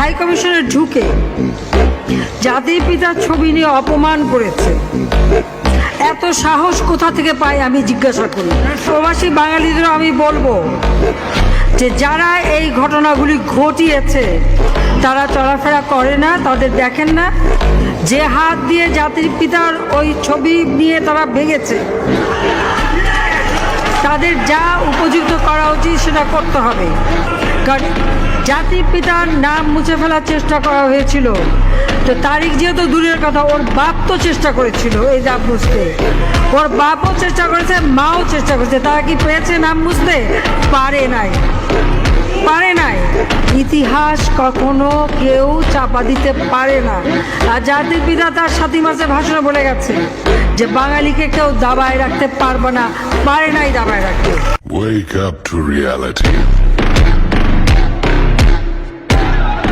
High কমিশনে ঢুকে জাতির পিতার ছবি নিয়ে অপমান করেছে। এত সাহস কোথা থেকে পাই আমি জিজ্ঞাসা করি। প্রবাসী বাঙালিদেরও আমি বলবো যে যারা এই ঘটনাগুলি ঘটিয়েছে তারা চলাফেরা করে না, তাদের দেখেন না যে হাত দিয়ে জাতির পিতার ওই ছবি নিয়ে তারা ভেঙেছে, তাদের যা উপযুক্ত করা উচিত সেটা করতে হবে। কারণ জাতির পিতার নাম মুছে ফেলার চেষ্টা করা হয়েছিল, তো তারিখ যেহেতু দূরের কথা, ওর বাপ তো চেষ্টা করেছিল এই নাম মুছতে, ওর বাপও চেষ্টা করেছে, মাও চেষ্টা করেছে। তারা কি পেরেছে নাম মুছতে? পারে নাই। ইতিহাস কখনো কেউ চাপা দিতে পারে না। আর জাতির পিতা তার ৭ই মার্চের ভাষণে বলে গেছে যে বাঙালিকে কেউ দাবায় রাখতে পারবে না, পারে নাই দাবায় রাখতে। Wake up to reality.